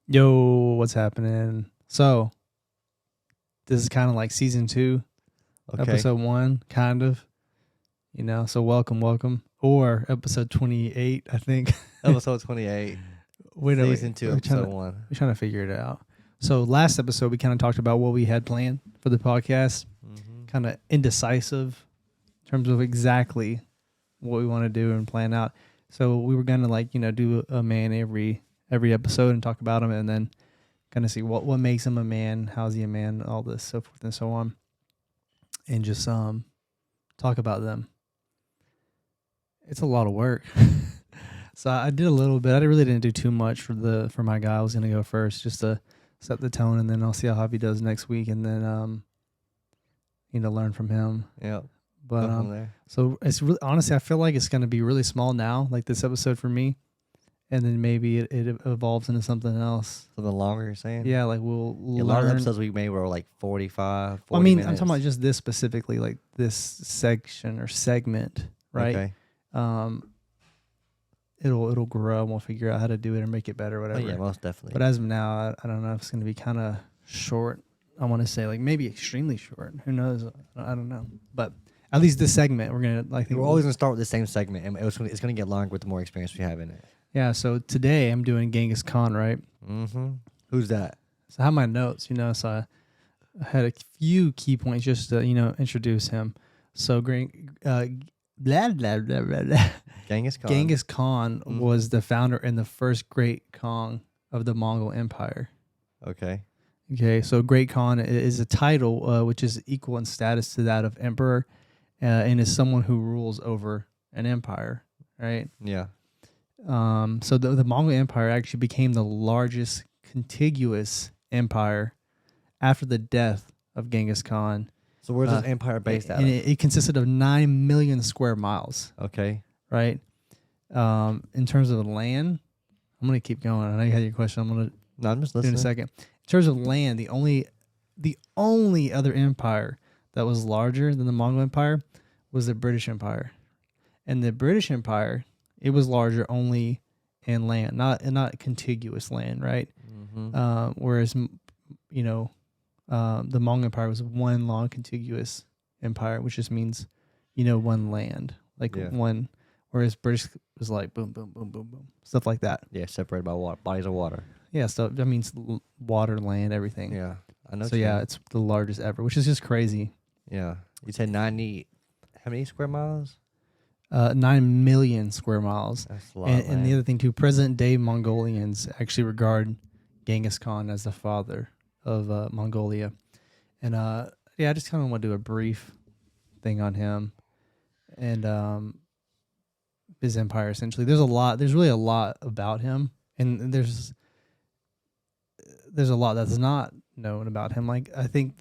Yo, what's happening? So, this is kind of like season 2, Okay. episode 1, kind of. So welcome. Or episode 28, I think. Episode 28. Wait, Season 2, we're trying episode to, 1. we're trying to figure it out. So, last episode, we kind of talked about what we had planned for the podcast. Mm-hmm. Kind of indecisive in terms of exactly what we want to do and plan out. So, we were going to, do a man every episode and talk about him, and then kind of see what makes him a man, how's he a man, all this, so forth and so on, and just talk about them. It's a lot of work. So I did a little bit. I really didn't do too much for my guy. I was gonna go first just to set the tone, and then I'll see how Javi does next week, and then learn from him. Yeah. But from there. so it's really, honestly, I feel like it's gonna be really small now, like this episode for me, and then maybe it evolves into something else. So the longer you're saying? Yeah, like we'll A lot of learn. episodes we made were like 45, 40 I mean, minutes. I'm talking about just this specifically, like this section or segment, right? Okay. It'll grow, and we'll figure out how to do it and make it better, whatever. Oh, yeah, most definitely. But as of now, I don't know if it's going to be kind of short. I want to say like maybe extremely short. Who knows? I don't know. But at least this segment, we're gonna we're always gonna start with the same segment, and it's gonna get longer with the more experience we have in it. Yeah. So today I'm doing Genghis Khan, right? Mm-hmm. Who's that? So I have my notes, so I had a few key points just to introduce him. So blah blah blah blah blah. Genghis Khan. Genghis Khan was the founder and the first great Khan of the Mongol Empire. Okay. Okay, so Great Khan is a title which is equal in status to that of emperor, and is someone who rules over an empire, right? Yeah. So the Mongol Empire actually became the largest contiguous empire after the death of Genghis Khan. So where's this empire based out and of? it consisted of 9 million square miles. Okay. Right. In terms of land, I'm gonna keep going. I know you had your question. I'm just do listening. in a second. In terms of land, the only other empire that was larger than the Mongol Empire was the British Empire, and the British Empire, it was larger only in land, not contiguous land, right? Mm-hmm. Whereas the Mongol Empire was one long contiguous empire, which just means one land, like one. Whereas British was like boom, boom, boom, boom, boom, stuff like that. Yeah, separated by water, bodies of water. Yeah, so that means water, land, everything. Yeah, I know. So yeah, it's the largest ever, which is just crazy. Yeah, you said 90. How many square miles? 9 million square miles. That's a lot. And the other thing too, present-day Mongolians actually regard Genghis Khan as the father of Mongolia. And I just kind of want to do a brief thing on him and his empire. Essentially, there's really a lot about him, and there's a lot that's not known about him. Like I think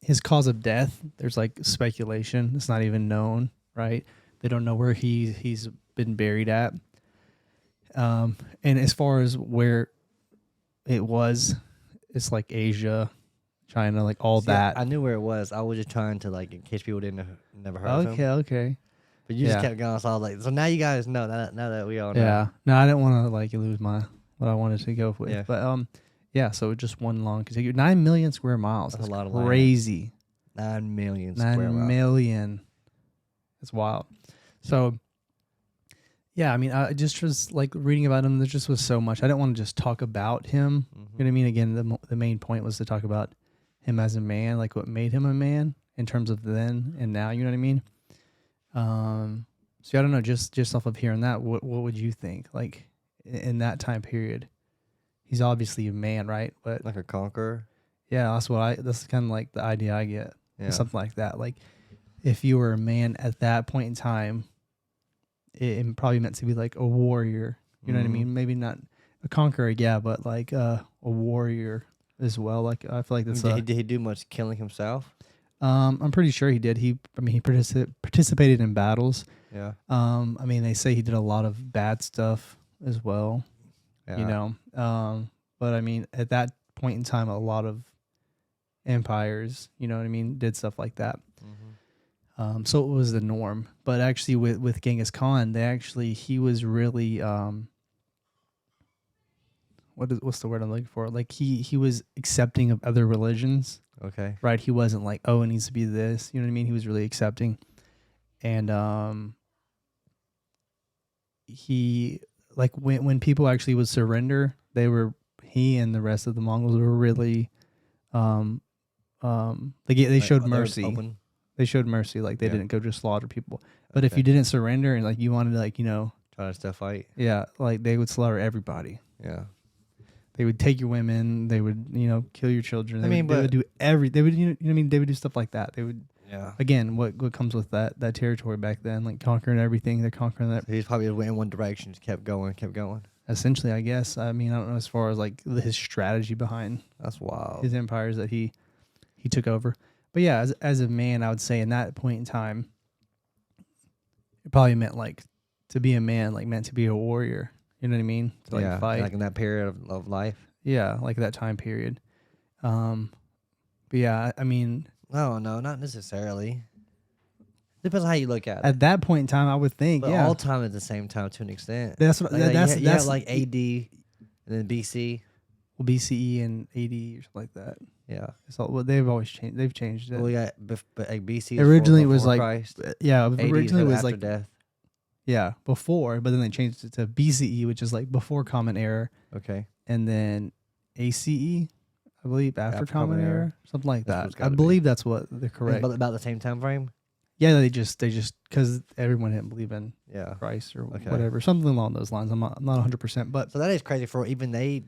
his cause of death, there's like speculation. It's not even known, right? They don't know where he's been buried at. And as far as where it was, it's like Asia, China, like all that. I knew where it was. I was just trying to in case people never heard of him. Okay. But you just kept going. So I was like, so now you guys know. Now that we all know. Yeah. No, I didn't want to lose what I wanted to go with. Yeah. But so just one long contiguous 9 million square miles. That's a lot of crazy. 9 million square miles. 9 million. It's wild. So yeah, I mean, I just was like reading about him. There just was so much. I didn't want to just talk about him. Mm-hmm. You know what I mean? Again, the main point was to talk about him as a man, like what made him a man in terms of then and now. You know what I mean? So I don't know. Just off of hearing that, what would you think? Like in that time period, he's obviously a man, right? But like a conqueror. Yeah, that's kind of like the idea I get. Yeah. Something like that. Like if you were a man at that point in time, it probably meant to be like a warrior. You know what I mean? Maybe not a conqueror, yeah, but like a warrior as well. Like I feel like that's. Did he do much killing himself? I'm pretty sure he did. He participated in battles. Yeah. I mean, they say he did a lot of bad stuff as well. Yeah. But I mean, at that point in time, a lot of empires, did stuff like that. Mm-hmm. So it was the norm. But actually, with Genghis Khan, he was really what's the word I'm looking for? Like he was accepting of other religions, Okay. right? He wasn't like, oh, it needs to be this. You know what I mean? He was really accepting, and he like when people actually would surrender, he and the rest of the Mongols were really they showed They were mercy. open. They showed mercy, like they Yeah. didn't go just slaughter people. But if Okay. you didn't surrender and like you wanted to, like, Trying to still fight. yeah, like they would slaughter everybody. Yeah. They would take your women. They would, kill your children. They I would do They would, you know what I mean? They would do stuff like that. They would, Yeah. again, what comes with that territory back then, like conquering everything. They're conquering that. So he's probably went in one direction, just kept going. Essentially, I guess. I mean, I don't know as far as like his strategy behind That's wild. his empires that he took over. But yeah, as a man, I would say in that point in time, it probably meant like to be a man, like meant to be a warrior. You know what I mean? To like fight. Like in that period of life. Yeah, like that time period. But yeah, I mean, No, not necessarily. Depends on how you look at it. at that point in time, I would think, But yeah, all time at the same time to an extent. that's what Like, that's you have like AD and then BC. well, BCE and AD or something like that. Yeah. So they've always changed. They've changed it. Well, we got like BC. Originally, it before was like Christ. yeah, AD originally it was after like death. yeah before, but then they changed it to BCE, which is like before Common Era, Okay. and then ACE, I believe after Common Era, something like That's what it's that. I gotta believe that's what they're correct. About the same time frame. Yeah, they just because everyone didn't believe in Yeah. Christ or Okay. whatever, something along those lines. I'm not 100%, but So that is crazy for even they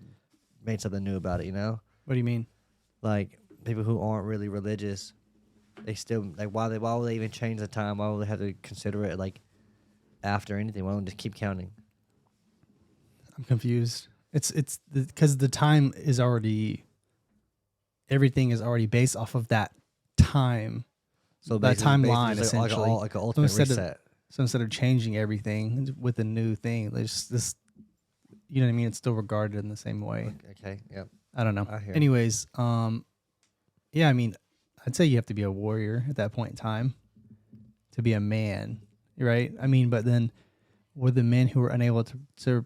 made something new about it. You know, what do you mean? like people who aren't really religious, they still like why would they even change the time? Why would they have to consider it like after anything? Why don't they just keep counting? I'm confused. It's because the time is already everything is already based off of that time. So That timeline, just essentially. like an ultimate instead of- reset. So instead of changing everything with a new thing, there's this, you know what I mean? It's still regarded in the same way. Okay. Yep. I don't know. I hear. Anyways, yeah, I mean, I'd say you have to be a warrior at that point in time to be a man, right? I mean, but then were the men who were unable to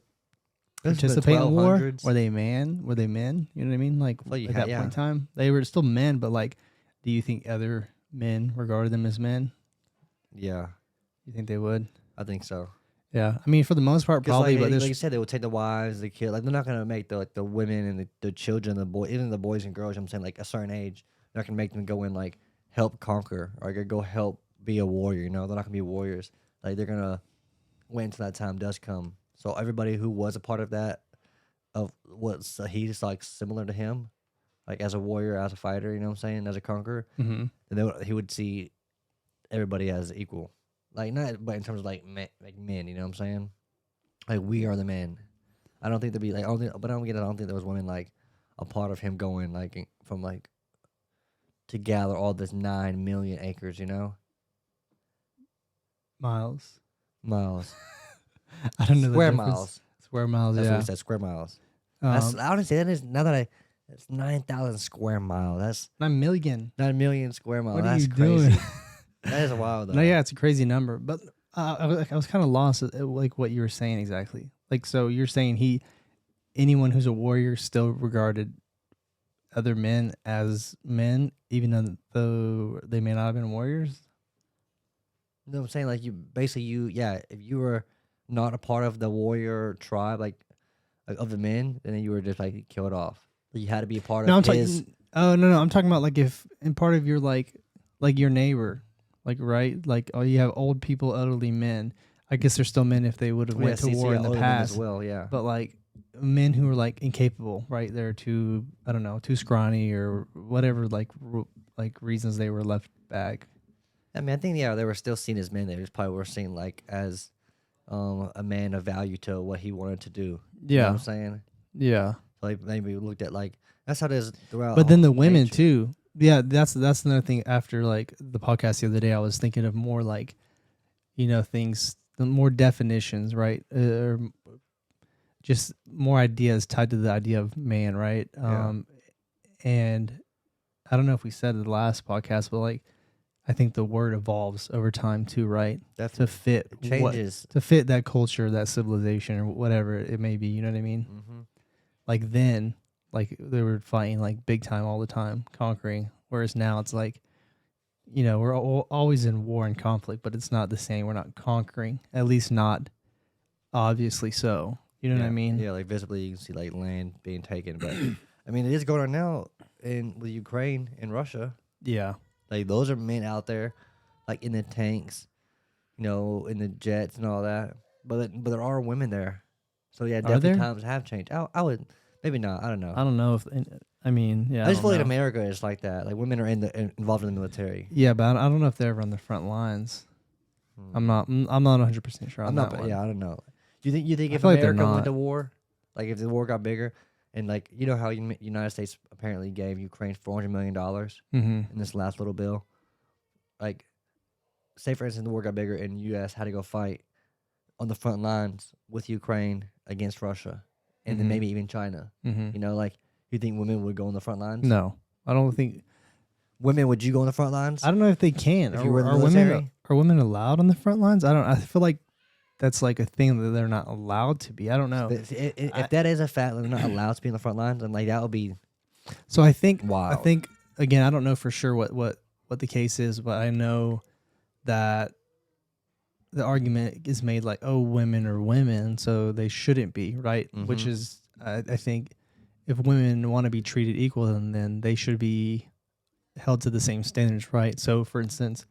participate in war, 1200s. were they men? Were they men? You know what I mean? Like Well, you at had- that yeah. point in time, they were still men, but like, do you think other men regarded them as men? Yeah, You think they would? I think so. Yeah, I mean, for the most part, 'Cause, probably. like, But like there's you said, they would take the wives, the kids. Like they're not gonna make the women and the children, the boy, even the boys and girls. I'm saying like a certain age, they're not gonna make them go in like help conquer or go help be a warrior. You know, they're not gonna be warriors. Like they're gonna wait until that time does come. So everybody who was a part of that, of what's he's like similar to him, like as a warrior, as a fighter. You know what I'm saying? As a conqueror, Mhm. then he would see everybody as equal. Like not, but in terms of like men. You know what I'm saying? Like we are the men. I don't think there'd be like, I don't think there was women like a part of him going like from like to gather all this 9 million acres, you know, miles. miles, I don't know square the difference. miles. Square miles. That's yeah. what he said, square miles. That's I would say that is now that it's 9,000 square miles. That's 9 million. 9 million square miles. What are That's you crazy. doing? That is wild though. No, yeah, it's a crazy number. But I was kind of lost at like what you were saying exactly. Like, so you're saying anyone who's a warrior still regarded other men as men, even though they may not have been warriors? You know what I'm saying? Like if you were not a part of the warrior tribe, like of the men, then you were just like killed off. You had to be a part No, I'm of his. talking. Oh no, I'm talking about like if in part of your like your neighbor, like right, like oh you have old people, elderly men. I guess they're still men if they would have went to war in the past. as well. Yeah, But like men who are like incapable, right? They're too, I don't know, too scrawny or whatever, like reasons they were left back. I mean, I think they were still seen as men. They just probably were seen like as a man of value to what he wanted to do. You know what I'm saying? Yeah. So like maybe we looked at like that's how it is throughout. But then the women nature. too. Yeah, that's another thing. After like the podcast the other day, I was thinking of more like, things, the more definitions, right? Or just more ideas tied to the idea of man, right? Yeah. And I don't know if we said it the last podcast, but like, I think the word evolves over time too, right? Definitely. To fit It changes. to fit that culture, that civilization, or whatever it may be. You know what I mean? Mm-hmm. like then, like they were fighting like big time all the time, conquering. Whereas now it's like, we're always in war and conflict, but it's not the same. We're not conquering, at least not obviously so. You know what I mean? Yeah, like visibly you can see like land being taken, but I mean it is going on now in with Ukraine and Russia. Yeah. Like those are men out there, like in the tanks, in the jets and all that. But there are women there, so yeah, Are definitely there? times have changed. I would maybe not. I don't know. I don't know if, I mean, yeah. I just don't feel like know. America is like that. Like women are involved in the military. Yeah, but I don't know if they're ever on the front lines. Hmm. I'm not 100% sure on I'm that not. one. Yeah, I don't know. Do you think I if feel like they're America went not. to war, like if the war got bigger, and like how United States apparently gave Ukraine $400 million Mm-hmm. in this last little bill, like say for instance the war got bigger and U.S. had to go fight on the front lines with Ukraine against Russia, and then Mhm. maybe even China. Mm-hmm. Like you think women would go on the front lines? No, I don't think. Women, would you go on the front lines? I don't know if they can. If you were in the Are women military? are women allowed on the front lines? I don't. I feel like that's like a thing that they're not allowed to be. I don't know. If that is a fact, that they're not allowed to be on the front lines, then like that would be So I think wild. again, I don't know for sure what the case is, but I know that the argument is made like, oh, women are women, so they shouldn't be, right? Which Mhm. is, I think, if women want to be treated equal, then they should be held to the same standards, right? So, for instance,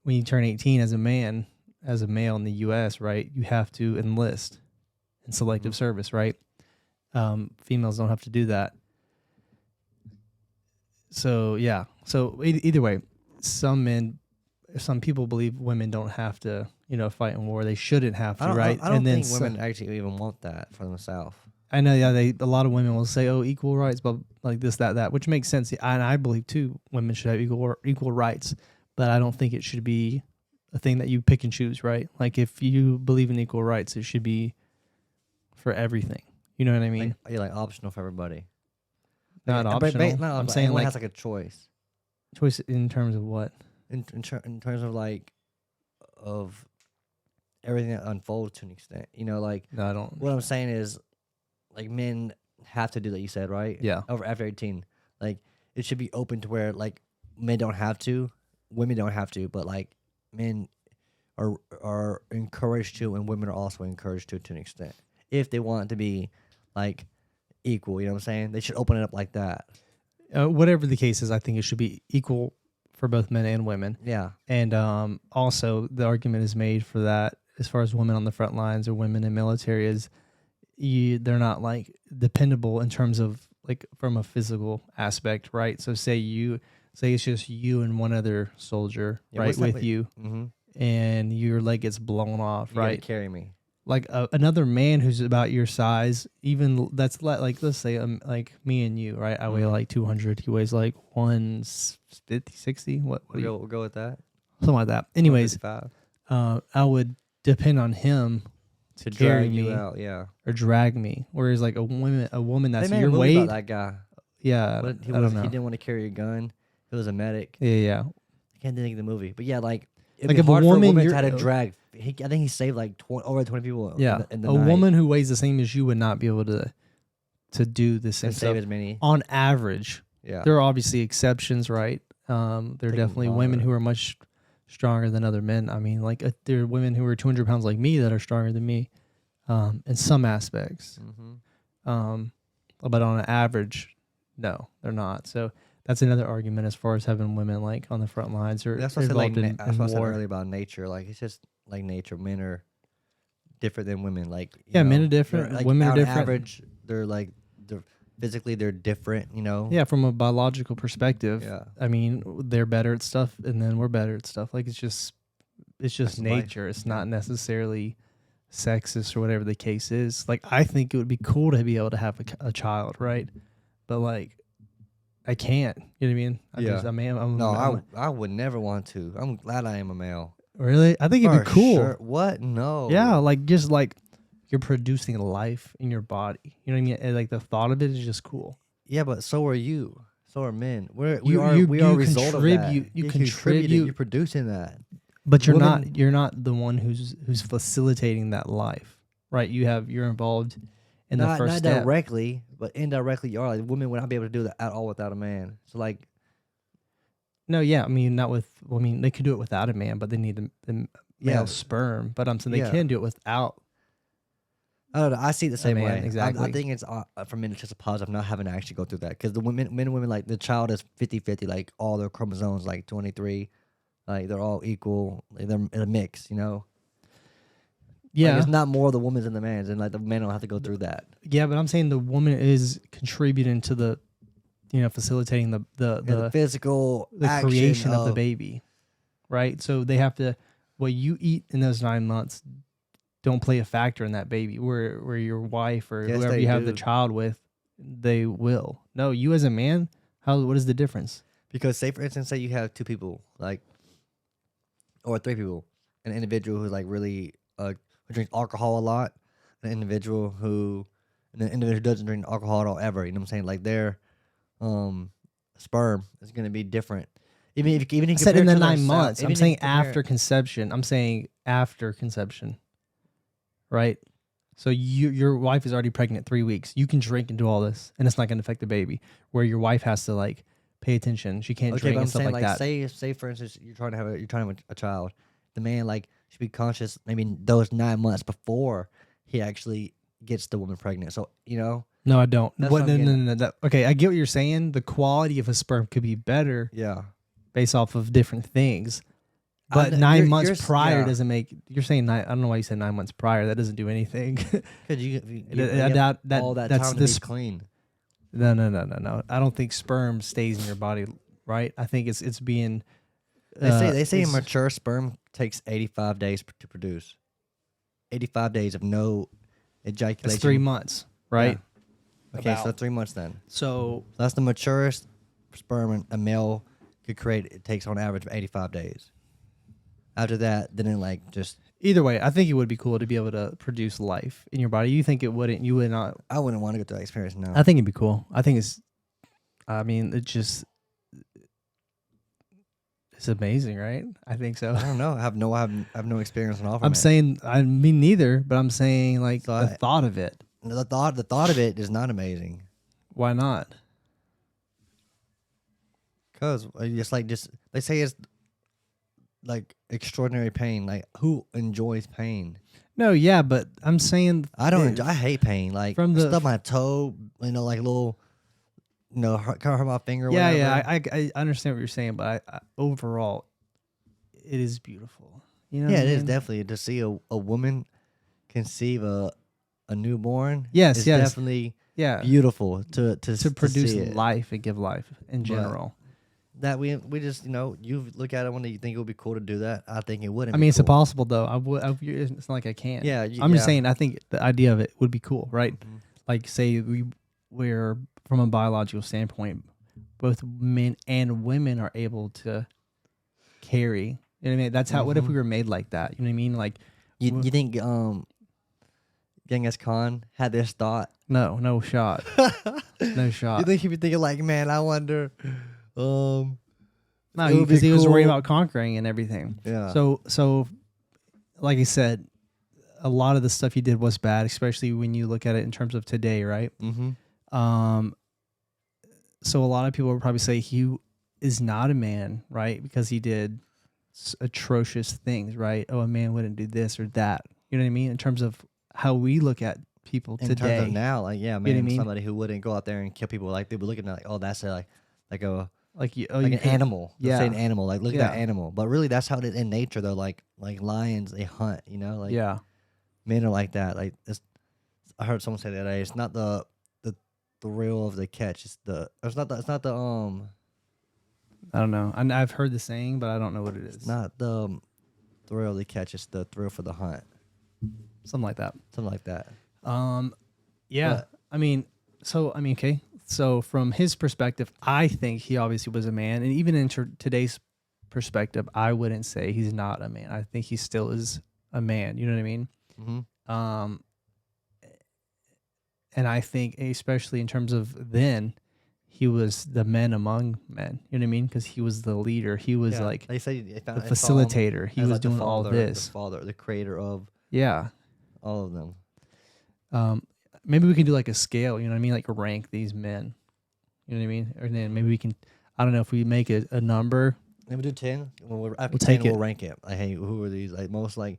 when you turn 18 as a male in the U.S., right, you have to enlist in selective Mhm. service, right? Females don't have to do that. So yeah. So either way, some people believe women don't have to, fight in war. They shouldn't have to, right? I don't and then think women actually even want that for themselves. I know, yeah, a lot of women will say, "Oh, equal rights," but like this, that, which makes sense. And I believe too, women should have equal rights, but I don't think it should be a thing that you pick and choose, right? Like if you believe in equal rights, it should be for everything. You know what I mean? Like optional for everybody. Not optional. No, I'm but saying everyone like has like a choice choice in terms of what? in terms of like of everything that unfolds to an extent. Like No, I don't. what I'm saying is like men have to do that. You said right? Yeah. Over after 18, like it should be open to where like men don't have to, women don't have to, but like men are encouraged to, and women are also encouraged to an extent if they want to be like equal. You know what I'm saying? They should open it up like that. Whatever the case is, I think it should be equal for both men and women. Yeah. And also, the argument is made for that as far as women on the front lines or women in military is they're not like dependable in terms of like from a physical aspect, right? So say it's just you and one other soldier, Yeah, right, with you, Mm-hmm. and your leg gets blown off, You gotta right? carry me. Like another man who's about your size, even that's like let's say like me and you, right? I weigh like 200. He weighs like 150, 60. What do you, We'll go with that. something like that. Anyways, 155. I would depend on him To carry drag you me out, yeah. or drag me. Whereas like a woman They that's made a your movie weight, about that guy. yeah, But I don't know. he didn't want to carry a gun. He was a medic. Yeah. I can't think of the movie, but yeah, like it'd Like be if a hard for a woman, woman you're- to have to drag. I think he saved like over 20 people. Yeah, in the a night woman who weighs the same as you would not be able to do the same and save stuff as many. on average. Yeah, There are obviously exceptions, right? There are Taking definitely women longer. who are much stronger than other men. I mean, like there are women who are 200 pounds like me that are stronger than me, in some aspects. But on an average, no, they're not. So that's another argument as far as having women like on the front lines or That's what I said. Like involved in that's what I said war. earlier about nature. Like it's just like nature. Men are different than women. Like Yeah, men are different, they're, like, women are on different. Average, they're physically they're different. Yeah, from a biological perspective. Yeah. I mean, they're better at stuff, and then we're better at stuff. Like it's just That's nature. It's yeah. not necessarily sexist or whatever the case is. Like I think it would be cool to be able to have a child, right? But like, I can't. You know what I mean? I would never want to. I'm glad I am a male. Really? I think it'd be For cool. sure. What? No. Yeah, like just like you're producing life in your body. You know what I mean? And, like the thought of it is just cool. Yeah, but so are you. So are men. We You- are you- we you are a result of that. contribute- you contributing. contribute- You're producing that. But Women- you're not the one who's facilitating that life, right? You're involved in the first not step. directly, but indirectly you are. Like women would not be able to do that at all without a man. So like, No, yeah, I mean not with. Well, I mean they could do it without a man, but they need the male yeah, sperm. But I'm saying they yeah. can do it without I don't know. I see it the a same man. way. I Exactly. think it's for men it's just a positive not having to actually go through that because the men and women like the child is 50-50, like all their chromosomes like 23, like they're all equal. Like, they're in a mix, you know. Like Yeah, it's not more the woman's than the man's, and like the men don't have to go through that. yeah, but I'm saying the woman is contributing to the, facilitating Yeah, the physical the action creation of the baby, right? So they have to, what you eat in those 9 months don't play a factor in that baby. Where your wife or Yes, whoever they you have the do. child with, they will. No, you as a man, what is the difference? Because say for instance, say you have two people, like or three people, an individual who's like really who drinks alcohol a lot, an individual and an individual who doesn't drink alcohol at all ever. You know what I'm saying? Like their sperm is gonna be different. Even I if you said compare in it the to their 9 months. I'm even if you saying compare after conception. I'm saying after conception, right? So your wife is already pregnant 3 weeks. You can drink and do all this, and it's not going to affect the baby. Where your wife has to like pay attention. She can't okay, drink but I'm and stuff saying like like that. say for instance you're trying to have a child, the man like should be conscious maybe those 9 months before he actually gets the woman pregnant. So you know No, I don't. that's What? what I'm No, no, getting. no, no. Okay, I get what you're saying. The quality of a sperm could be better Yeah. based off of different things. I But know, 9 months prior yeah. doesn't make. You're saying nine. I don't know why you said 9 months prior. That doesn't do anything. Because you I have doubt that. all that That's time to be this. clean. No, no, no, no, no. I don't think sperm stays in your body. Right. I think it's being. They say a It's mature sperm takes 85 days to produce. 85 days of no That's ejaculation. 3 months. Yeah. Right. Okay, so About. 3 months then. So So that's the maturest sperm a male could create. It takes on average of 85 days. After that, then it like just either way, I think it would be cool to be able to produce life in your body. You think it wouldn't? You would not. I wouldn't want to go through that experience now. I think it'd be cool. I think it's. I mean, it's amazing, right? I think so. I don't know. I have no experience on offer. I'm man. saying I mean neither, but I'm saying like So the thought of it. the thought of it is not amazing. Why not? Cause just they say it's like extraordinary pain. Like who enjoys pain? No, yeah, but I'm saying I don't. I hate pain. Like From the- stub my toe. Like little. Kind of hurt my finger. Or yeah, whatever. I understand what you're saying, but I overall, it is beautiful. You know? Yeah, what it I is mean? definitely to see a woman conceive a newborn. Yes, is yes. definitely Yeah, beautiful to produce see it. life and give life in general. That we just you look at it when you think it would be cool to do that. I think it wouldn't. I be mean, it's cool. impossible though. It's not like I can't. Yeah, I'm just yeah. saying. I think the idea of it would be cool, right? Mhm. Like, say we're from a biological standpoint, both men and women are able to carry. You know what I mean? That's how. What if Mhm. we were made like that? You know what I mean? Like, You think Genghis Khan had this thought? no shot, no You shot. think he'd be thinking like, man, I wonder, No, it would because be he was worried cool. about conquering and everything. Yeah. So, like I said, a lot of the stuff he did was bad, especially when you look at it in terms of today, right? Mm-hmm. So a lot of people would probably say he is not a man, right? Because he did atrocious things, right? Oh, a man wouldn't do this or that. You know what I mean? In terms of how we look at people In today. terms of now, like yeah, know what I man, mean? somebody who wouldn't go out there and kill people, like they would look at it like, oh, that's like a Like you, like an animal. They'll Yeah. say an animal. Like look at that Yeah. animal. But really, that's how it is in nature. Though, like lions, they hunt. Like Yeah. men are like that. Like I heard someone say the other day, it's not the thrill of the catch. It's not the I don't know. I've heard the saying, but I don't know what it is. not the thrill of the catch. It's the thrill for the hunt. Something like that. Something like that. Yeah. But- Okay. So from his perspective, I think he obviously was a man, and even in today's perspective, I wouldn't say he's not a man. I think he still is a man. You know what I mean? Mm-hmm. And I think, especially in terms of then, he was the man among men. You know what I mean? Because he was the leader. He was like they say the facilitator. He was doing all this. the father, the creator of Yeah. all of them. maybe we can do like a scale. You know what I mean? Like rank these men. You know what I mean? Or then maybe we can. I don't know if we make it a number. Maybe do 10. When we're after We'll 10, take we'll it. rank it. Like, hey, who are these? Like most like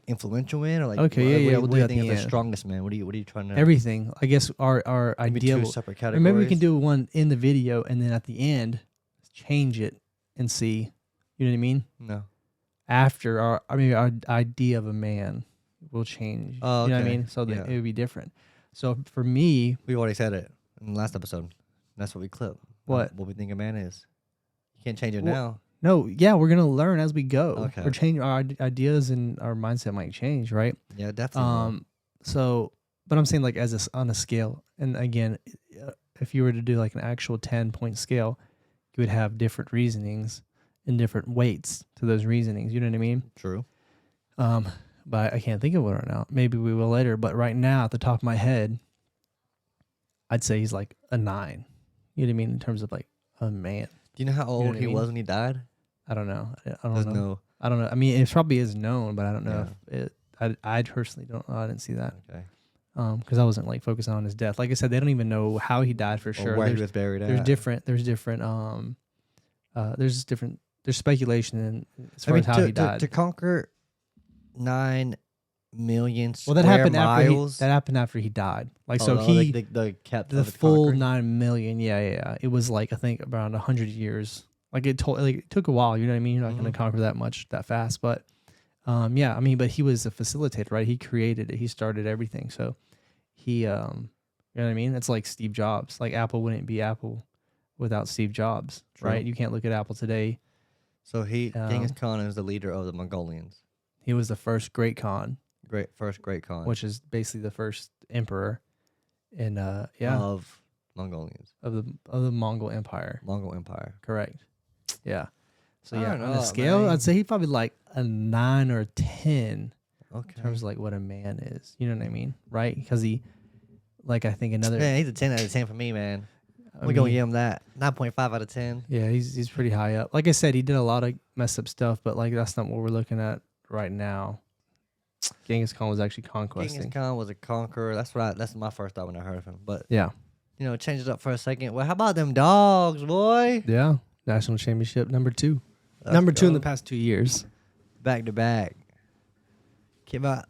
influential men or like Okay, yeah. We'll what do do you at think the is the end. strongest man? What are you trying to Everything. I guess our maybe idea. two Will, separate or categories? maybe we can do one in the video and then at the end change it and see. You know what I mean? No. After our idea of a man will change. Oh, You know what I okay. mean? So that Yeah. it would be different. So for me, We already said it in the last episode. That's what we clip. What? What we think a man is. You can't change it Well, now. no, yeah, we're gonna learn as we go. Okay. We're changing our ideas and our mindset might change, right? Yeah, definitely. So, but I'm saying like on a scale, and again, if you were to do like an actual 10-point scale, you would have different reasonings and different weights to those reasonings. You know what I mean? True. But I can't think of one right now. Maybe we will later. But right now, at the top of my head, I'd say he's like a 9. You know what I mean? In terms of like a man. Do you know how old what I he mean? was when he died? I don't know. I don't There's know. no. I don't know. I mean, it probably is known, but I don't know if it. I personally don't know. I didn't see that. Okay. Because I wasn't like focusing on his death. Like I said, they don't even know how he died for Or sure. where he There's, was buried there's at. different. There's speculation in as far as how he died. To conquer 9 million Well, square that happened miles. after he died. Like Oh, so he the kept the of full conquering? 9 million. Yeah. It was like I think around 100 years. Like it took a while. You know what I mean? You're not going to conquer that much that fast, but yeah. I mean, but he was a facilitator, right? He created it. He started everything. So he, you know what I mean? It's like Steve Jobs. Like Apple wouldn't be Apple without Steve Jobs, True. right? You can't look at Apple today. So Genghis Khan is the leader of the Mongolians. He was the first great Khan, First great Khan. which is basically the first emperor in Of Mongolians. of the Mongol Empire. Mongol Empire. Correct. Yeah. So I yeah, don't on a know, scale, man. I'd say he'd probably like a 9 or 10 Okay. in terms of like what a man is. You know what I mean? Right? Because he, like I think another. Man, he's a 10 out of 10 for me, man. I We're going to mean, give him that. 9.5 out of 10. Yeah, he's pretty high up. Like I said, he did a lot of messed up stuff, but like that's not what we're looking at right now. Genghis Khan was actually conquesting. Genghis Khan was a conqueror. That's my first thought when I heard of him. But, Yeah. change it up for a second. Well, how about them dogs, boy? Yeah. National championship number 2. Let's Number 2 in go. the past 2 years. Back to back.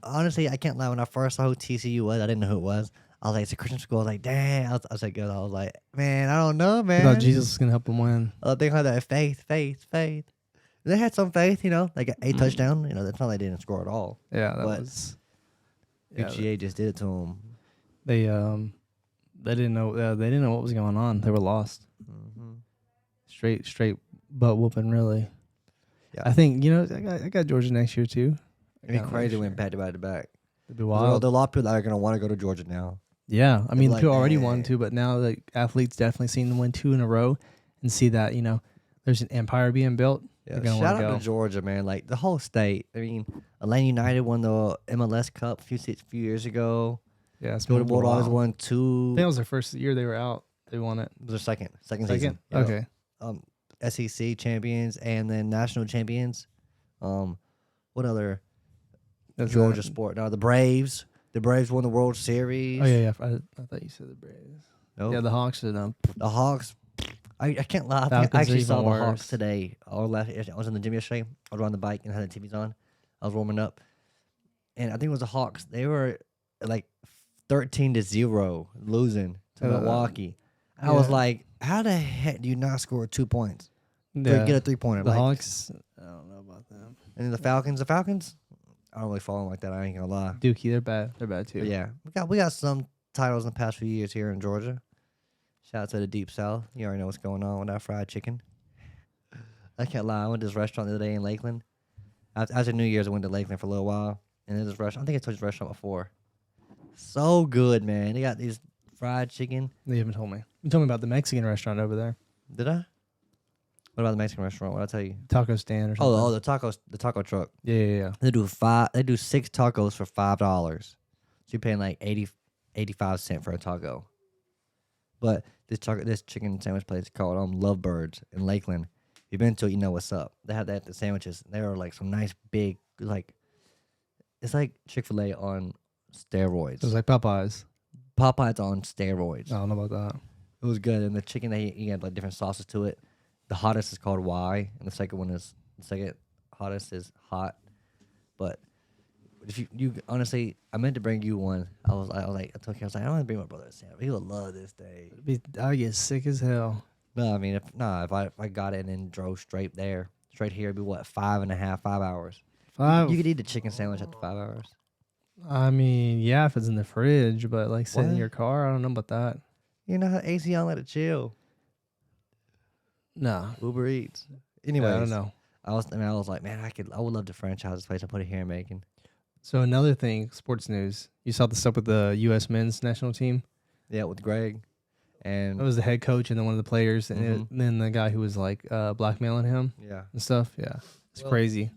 Honestly, I can't lie. When I first saw who TCU was, I didn't know who it was. I was like, it's a Christian school. I was like, damn. I was like, man, I don't know, I man. thought Jesus was gonna help him win. They had that faith. They had some faith, like an 8 touchdown. That's not like they didn't score at all. Yeah, that But was. Yeah, UGA just did it to them. they didn't know what was going on. They were lost. Mm-hmm. Straight butt whooping, really. Yeah. I think I got Georgia next year too. It'd be crazy to win back to back. It'd be There wild. are a lot of people that are gonna want to go to Georgia now. Yeah, I mean, like, people already dang. won 2, but now the athletes definitely seen them win 2 in a row, and see that there's an empire being built. Yeah, They're gonna shout wanna out go. to Georgia, man. Like the whole state. I mean, Atlanta United won the MLS Cup a few years ago. Yeah, it's Georgia been a Bulldogs while. won I 2. think it was their first year they were out. They won it. It was their second Second. season. Yeah. Okay. SEC champions and then national champions. What other That's Georgia it. sport? No, the Braves. The Braves won the World Series. Oh yeah. I thought you said the Braves. Nope. Yeah, the Hawks are The Hawks. I can't lie. I Falcons actually are even saw the Hawks worse. today. I was in the gym yesterday. I was on the bike and had the TVs on. I was warming up, and I think it was the Hawks. They were like 13-0 losing to Milwaukee. I was yeah. like, how the heck do you not score 2 points? Yeah. Get a 3-pointer. The Hawks. I don't know about them. And then the Falcons. I don't really follow them like that. I ain't gonna lie. Dookie, they're bad. They're bad too. But yeah, we got some titles in the past few years here in Georgia. Shout out to the Deep South. You already know what's going on with that fried chicken. I can't lie. I went to this restaurant the other day in Lakeland. After New Year's, I went to Lakeland for a little while. And there's this restaurant. I think I told you this restaurant before. So good, man. They got these fried chicken. They haven't told me. You told me about the Mexican restaurant over there, Did I? What about the Mexican restaurant? What did I tell you? taco stand or something. Oh, the taco truck. Yeah. They do 6 tacos for $5. So you're paying like 85 cents for a taco. But this chicken sandwich place is called Lovebirds in Lakeland. If you've been to it, you know what's up. They have the sandwiches. They are like some nice big it's like Chick-fil-A on steroids. It was like Popeyes. Popeye's on steroids. I don't know about that. It was good, and the chicken he had like different sauces to it. The hottest is called Y, and the second hottest is hot. But if you honestly, I meant to bring you one. I was like, I told him, I was like, I want to bring my brother a sandwich. He would love this day. I'd get sick as hell. No, I mean, if I got it and then drove straight here, it'd be what 5 hours. You could eat a chicken sandwich after 5 hours. I mean, yeah, if it's in the fridge, but like sitting in What? your car, I don't know about that. You know how AC on, let it chill. Nah. Uber Eats. Anyways, I don't know. I was like, man, I would love to franchise this place and put it here in Macon. So another thing, sports news. You saw the stuff with the U.S. men's national team. Yeah, with Greg, and It was the head coach and then one of the players, and then the guy who was like blackmailing him yeah. and stuff. Yeah, it's Well, crazy.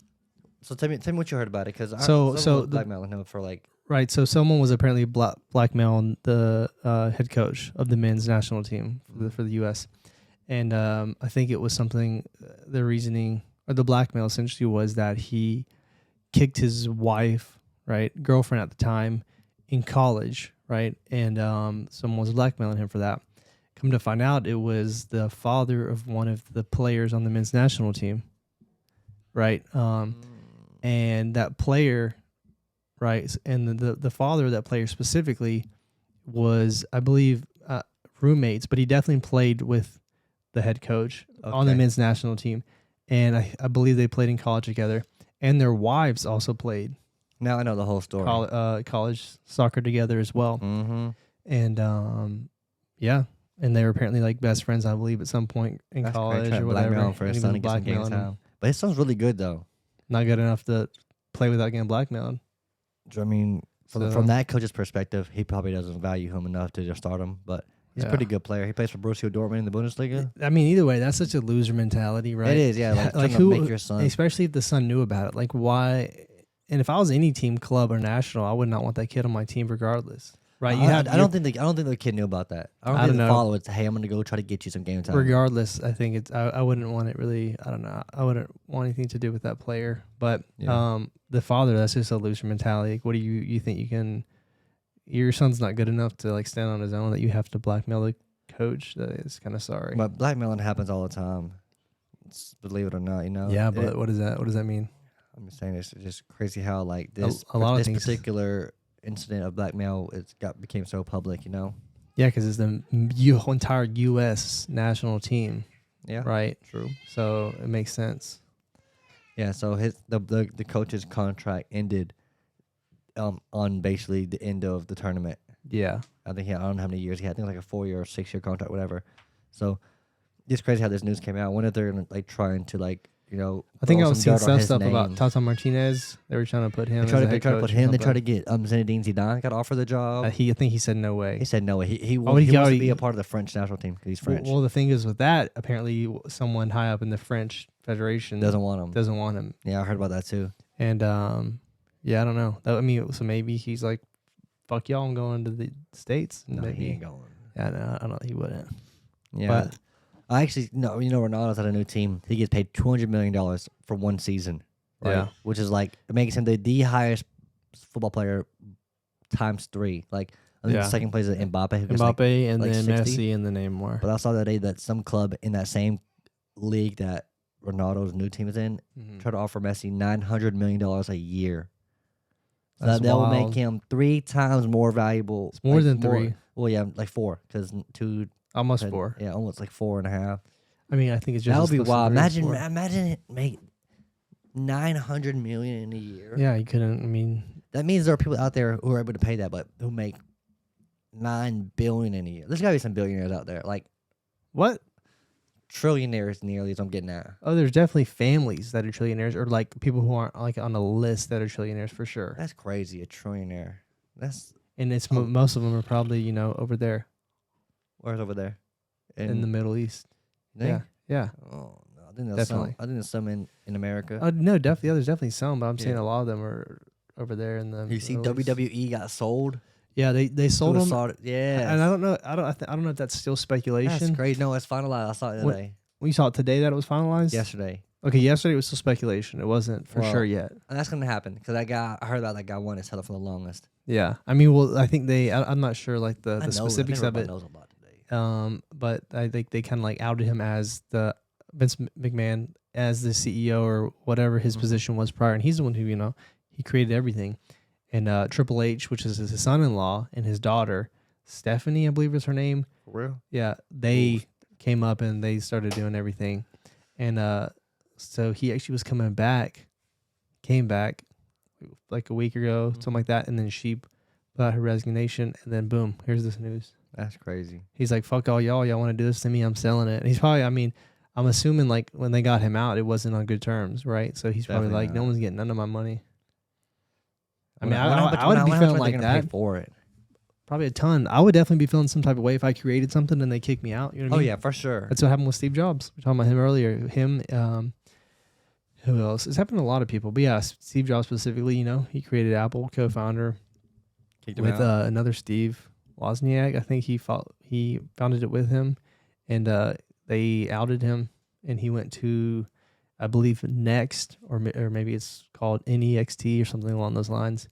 So tell me what you heard about it, because So blackmailing him for like Right. So someone was apparently blackmailing the head coach of the men's national team for the U.S. And I think it was something. The reasoning or the blackmail essentially was that he kicked his wife, right, girlfriend at the time, in college, right, and someone was blackmailing him for that. Come to find out, it was the father of one of the players on the men's national team, right, and that player. Right, and the father of that player specifically was, I believe, roommates, but he definitely played with the head coach on the men's national team, and I believe they played in college together, and their wives also played. Now I know the whole story. College soccer together as well, and yeah, and they were apparently like best friends, I believe, at some point in college or whatever. For his son to get some game time. But his son's really good though. Not good enough to play without getting blackmailed. I mean, from that coach's perspective, he probably doesn't value him enough to just start him. But he's a pretty good player. He plays for Borussia Dortmund in the Bundesliga. I mean, either way, that's such a loser mentality, right? It is, yeah. Like who make your son, especially if the son knew about it. Like, why? And if I was any team, club or national, I would not want that kid on my team, regardless. Right? I don't think the kid knew about that. I don't think the follow it's, hey, I'm gonna go try to get you some game time. Regardless, I think it's. I wouldn't want it really. I don't know. I wouldn't want anything to do with that player. But the father, that's just a loser mentality. Like, what do you think you can? Your son's not good enough to like stand on his own. That you have to blackmail the coach. That is kind of sorry. But blackmailing happens all the time. Believe it or not, you know. Yeah, but what does that mean? I'm just saying it's just crazy how like this a lot of things. Particular incident of blackmail became so public, you know. Yeah, because it's the entire U.S. national team. Yeah, right. True. So it makes sense. Yeah. So the coach's contract ended on basically the end of the tournament. Yeah. I don't know how many years he had. I think it was like a 4-year or 6-year contract, whatever. So it's crazy how this news came out. When if they're like trying to like. You know, I think I was seeing some stuff about Tata Martinez. They were trying to put him. They tried to put him. They tried to get Zinedine Zidane. Got offered the job. I think he said no way. He said no way. He wants to be a part of the French national team because he's French. Well, the thing is with that, apparently someone high up in the French Federation doesn't want him. Yeah, I heard about that too. And yeah, I don't know. I mean, so maybe he's like, "Fuck y'all, I'm going to the States." No, maybe he ain't going. Yeah, no, I don't. He wouldn't. Yeah. But I actually no. You know, Ronaldo's at a new team. He gets paid $200 million for one season. Right? Yeah, which is like it makes him the highest football player times 3. Like I think the second place is Mbappe. Mbappe and then 60. Messi and then Neymar. But I saw that day that some club in that same league that Ronaldo's new team is in tried to offer Messi $900 million a year. So that will make him 3 times more valuable. It's more than 3. Well, yeah, like 4 because 2. Almost 4. Yeah, almost like 4.5. I mean, I think it's just that would be wild. Imagine it make $900 million in a year. Yeah, you couldn't. I mean, that means there are people out there who are able to pay that, but who make $9 billion in a year. There's gotta be some billionaires out there. Like what? Trillionaires, nearly as I'm getting at. Oh, there's definitely families that are trillionaires, or like people who aren't like on a list that are trillionaires for sure. That's crazy. A trillionaire. And it's most of them are probably over there. Where's over there? In the Middle East. Yeah. Oh no, I think there's some in America. No, definitely. There's definitely some, but I'm saying a lot of them are over there in the. You see, WWE got sold. Yeah, they sold them. Yeah, and I don't know. I don't know if that's still speculation. That's crazy. No, it's finalized. I saw it today. We saw it today that it was finalized. Yesterday. Okay, yesterday it was still speculation. It wasn't for Well, sure yet. And that's gonna happen because that guy. I heard about that guy wanted to sell it for the longest. Yeah, I mean, well, I think I'm not sure like the I know. specifics I of think it. knows a lot today. But I think they kind of like outed him as the Vince McMahon as the CEO or whatever his position was prior, and he's the one who he created everything. And Triple H, which is his son-in-law, and his daughter Stephanie, I believe is her name. For real? Yeah, they came up and they started doing everything, and so he actually was came back like a week ago, something like that, and then she put out her resignation, and then boom, here's this news. That's crazy. He's like, fuck all y'all want to do this to me, I'm selling it. And he's probably, I mean, I'm assuming like when they got him out, it wasn't on good terms, right? So he's probably Definitely like, not. no one's getting none of my money. I Wonder mean, how I much- would how be much feeling are they like gonna pay that. for it. Probably a ton. I would definitely be feeling some type of way if I created something and they kicked me out. You know what I Oh mean? yeah, for sure. That's what happened with Steve Jobs. We were talking about him earlier. Him, who else? It's happened to a lot of people. But yeah, Steve Jobs specifically, he created Apple, co-founder Kicked him with out. another Steve Wozniak. I think he founded it with him, and they outed him, and he went to, I believe, Next, or maybe it's called NEXT or something along those lines.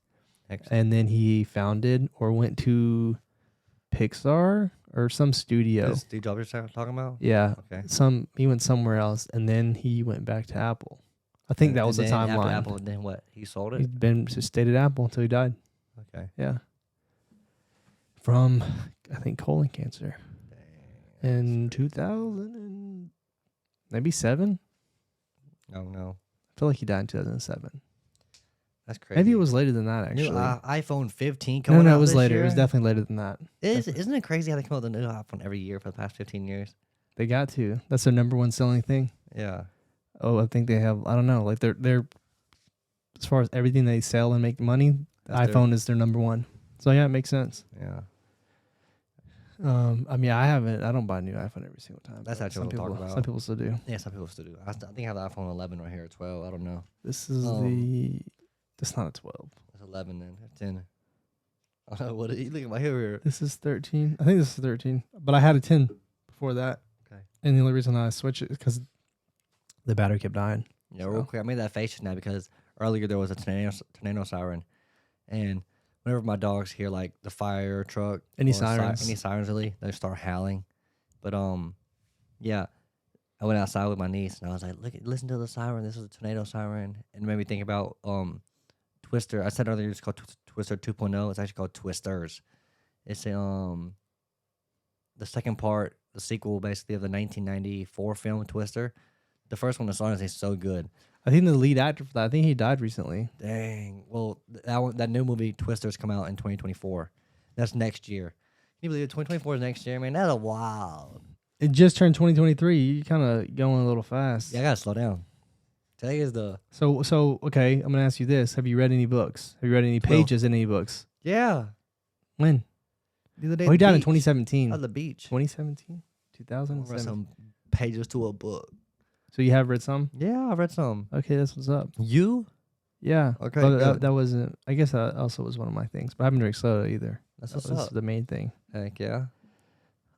Excellent. And then he founded or went to Pixar or some studio. Is Steve Jobs you're talking about? Yeah, Okay. he went somewhere else, and then he went back to Apple. I think that was the And then after timeline. Apple, then what? He sold it. He'd been just stayed at Apple until he died. Okay. Yeah, from I think colon cancer in 2000 and maybe 7. Oh no, I feel like he died in 2007. that's crazy. Maybe it was later than that actually. New iPhone 15 coming out. No, it was this later. Year? It was definitely later than that. Isn't it crazy how they come out with a new iPhone every year for the past 15 years? They got to. That's their number one selling thing. Yeah. Oh, I think they have. I don't know. Like they're as far as everything they sell and make money, That's iPhone is their number one. So yeah, it makes sense. Yeah. I mean, I don't buy a new iPhone every single time. That's but actually what some we'll talk people, about. Some people still do. Yeah, some people still do. I think I have the iPhone 11 right here, 12. I don't know. This is that's not a 12. It's 11 then. 10. I don't know what you look at my hair here. This is 13. I think this is 13. But I had a 10 before that. Okay. And the only reason I switched it is because the battery kept dying. Yeah, real quick. I made that face just now because earlier there was a tornado siren, and whenever my dogs hear like the fire truck, Any or sirens? any sirens really, they start howling. But yeah, I went outside with my niece and I was like, listen to the siren. This is a tornado siren, and it made me think about Twister. I said earlier it's called Twister 2.0. It's actually called Twisters. It's the second part, the sequel basically of the 1994 film Twister. The first one, the song is so good. I think the lead actor for that, I think he died recently. Dang. Well, that new movie Twisters come out in 2024. That's next year. Can you believe it? 2024 is next year, man. That's a wild. It just turned 2023. You kind of going a little fast. Yeah, I gotta slow down. Today is the So okay, I'm gonna ask you this: have you read any books? Have you read any pages in any books? yeah. When? The other day, Oh, he at the died in beach. 2017. On the beach. 2017, I read 2007. some pages to a book. So you have read some? Yeah, I read some. Okay, that's what's up. You? Yeah. Okay, But good. that wasn't. I guess that also was one of my things. But I haven't drank soda either. That's That what's was up. the main thing. Heck yeah.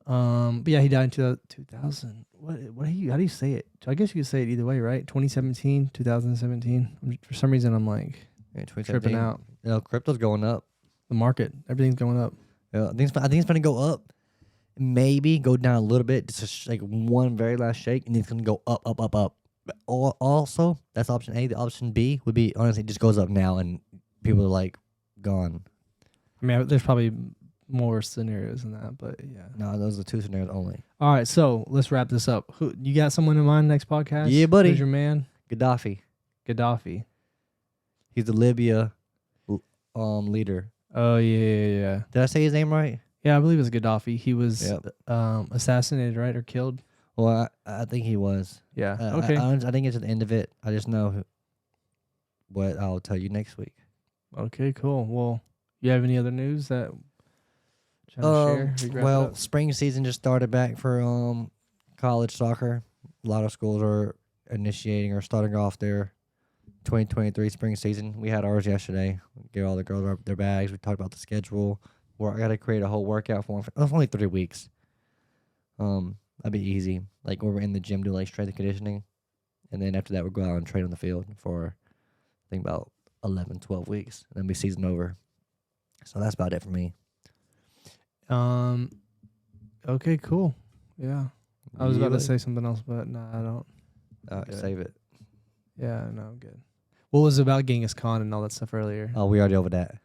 But yeah, he died in 2000. How do you say it? I guess you could say it either way, right? 2017, 2017. For some reason, I'm like Yeah, tripping 2017. out. You know, crypto's going up. The market, everything's going up. Yeah, I think it's gonna go up. Maybe go down a little bit, just like one very last shake, and then it's gonna go up, up, up, up. But also, that's option A. The option B would be honestly just goes up now, and people are like gone. I mean, there's probably more scenarios than that, but yeah. No, those are 2 scenarios only. All right, so let's wrap this up. Who you got? Someone in mind next podcast? Yeah, buddy. Who's your man? Gaddafi. Gaddafi. He's the Libya leader. Oh yeah. Did I say his name right? Yeah, I believe it's Gaddafi. He was Yep. assassinated, right, or killed? Well, I think he was. Yeah. I think it's at the end of it. I just know what I'll tell you next week. Okay, cool. Well, you have any other news that you trying to share? We wrap it Well, up? spring season just started back for college soccer. A lot of schools are initiating or starting off their 2023 spring season. We had ours yesterday. Gave all the girls their bags. We talked about the schedule. I got to create a whole workout for them. It's only 3 weeks. That'd be easy. Like when we're in the gym doing like strength and conditioning. And then after that, we'll go out and train on the field for, I think, about 11, 12 weeks. And then be season over. So that's about it for me. Okay, cool. Yeah. I was about to You say something else, but no, I don't. would? Good. Save it. Yeah, no, I'm good. What was about Genghis Khan and all that stuff earlier? Oh, we already over that.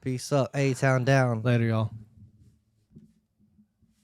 Peace up. A-Town down. Later, y'all.